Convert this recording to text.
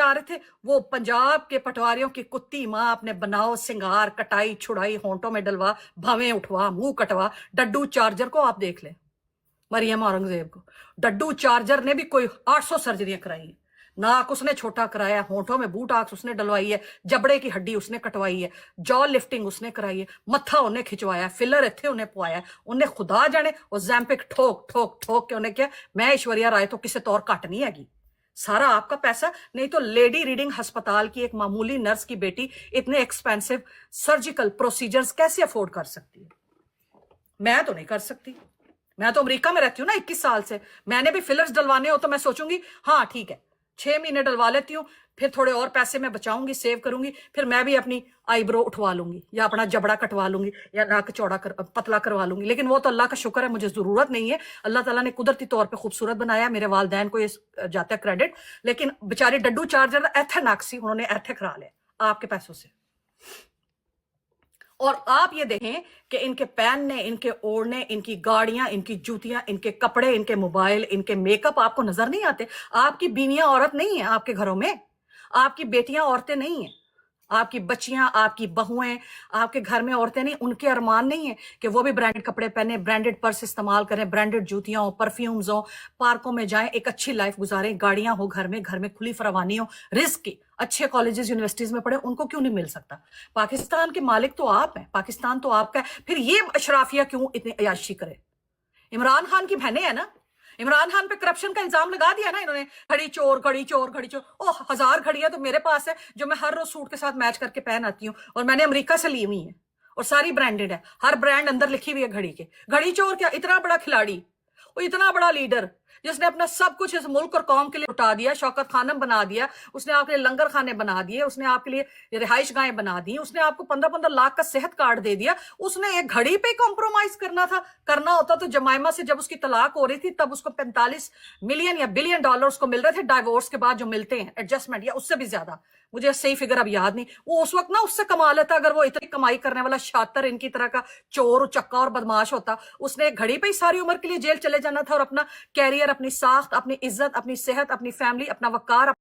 आ रहे थे, वो पंजाब के पटवारियों की कुत्ती माँ अपने बनाओ सिंगार, कटाई छुड़ाई, होंठों में डलवा, भवें उठवा, मुंह कटवा। डड्डू चार्जर को आप देख लें, मरियम औरंगजेब को। डड्डू चार्जर ने भी कोई 800 सर्जरियां कराई हैं। नाक उसने छोटा कराया, होंठों में बूट आक्स उसने डलवाई है, जबड़े की हड्डी उसने कटवाई है, जॉ लिफ्टिंग उसने कराई है, मत्था उन्हें खिंचवाया, फिलर इत्थे उन्हें पवाया, उन्हें खुदा जाने और जैम्पिक ठोक ठोक ठोक के उन्हें क्या, मैं ऐश्वर्या राय तो किसी तौर घट नहीं हैगी। सारा आपका पैसा। नहीं तो लेडी रीडिंग अस्पताल की एक मामूली नर्स की बेटी इतने एक्सपेंसिव सर्जिकल प्रोसीजर्स कैसे अफोर्ड कर सकती है? मैं तो नहीं कर सकती। मैं तो अमेरिका में रहती हूँ ना 21 साल से। मैंने भी फिलर्स डलवाने हो तो मैं सोचूंगी हाँ ठीक है 6 महीने डलवा लेती हूँ, फिर थोड़े और पैसे मैं बचाऊंगी, सेव करूंगी, फिर मैं भी अपनी आईब्रो उठवा लूंगी या अपना जबड़ा कटवा लूंगी या नाक चौड़ा पतला करवा लूंगी। लेकिन वो तो अल्लाह का शुक्र है, मुझे जरूरत नहीं है। अल्लाह ताला ने कुदरती तौर पे खूबसूरत बनाया, मेरे वालदैन को ये जाता है क्रेडिट। लेकिन बेचारी डड्डू चार्जर ऐथे नाक्सी उन्होंने ऐथे करा लिया आपके पैसों से। और आप ये देखें कि इनके पहनने, इनके ओढ़ने, इनकी गाड़ियां, इनकी जूतियां, इनके कपड़े, इनके मोबाइल, इनके मेकअप आपको नजर नहीं आते? आपकी बीवियां औरत नहीं है आपके घरों में, आपकी बेटियां औरतें नहीं है, आपकी बच्चियां, आपकी बहुएं, आपके घर में औरतें नहीं, उनके अरमान नहीं है कि वो भी ब्रांडेड कपड़े पहने, ब्रांडेड पर्स इस्तेमाल करें, ब्रांडेड जूतियां हो, परफ्यूम्स हो, पार्कों में जाएं, एक अच्छी लाइफ गुजारें, गाड़ियां हो घर में खुली फरावानी हो, रिस्क की, अच्छे कॉलेजेस यूनिवर्सिटीज में पढ़े। उनको क्यों नहीं मिल सकता? पाकिस्तान के मालिक तो आप हैं, पाकिस्तान तो आपका है। फिर ये अशराफिया क्यों इतनी अयाशी करे? इमरान खान की बहनें हैं ना, इमरान खान पे करप्शन का इल्जाम लगा दिया ना इन्होंने, घड़ी चोर घड़ी चोर घड़ी चोर। ओ 1000 घड़ियां तो मेरे पास है जो मैं हर रोज सूट के साथ मैच करके पहन आती हूँ, और मैंने अमेरिका से ली हुई है, और सारी ब्रांडेड है, हर ब्रांड अंदर लिखी हुई है घड़ी के। घड़ी चोर क्या? इतना बड़ा खिलाड़ी, वो इतना बड़ा लीडर जिसने अपना सब कुछ इस मुल्क और कौम के लिए उठा दिया, शौकत खानम बना दिया, उसने आपके लिए लंगर खाने बना दिए, उसने आपके लिए रिहाइश गाहें बना दी, उसने आपको 15-15 लाख का सेहत कार्ड दे दिया। उसने एक घड़ी पे कॉम्प्रोमाइज करना होता तो जमाइमा से जब उसकी तलाक हो रही थी तब उसको 45 मिलियन या बिलियन डॉलर उसको मिल रहे थे डाइवोर्स के बाद जो मिलते हैं एडजस्टमेंट, या उससे भी ज्यादा, मुझे सही फिगर अब याद नहीं। वो उस वक्त ना उससे कमा लेता अगर वो इतनी कमाई करने वाला शातिर इनकी तरह का चोर चक्का और बदमाश होता। उसने एक घड़ी पे ही सारी उम्र के लिए जेल चले जाना था और अपना कैरियर, अपनी साख्त, अपनी इज्जत, अपनी सेहत, अपनी फैमिली, अपना वकार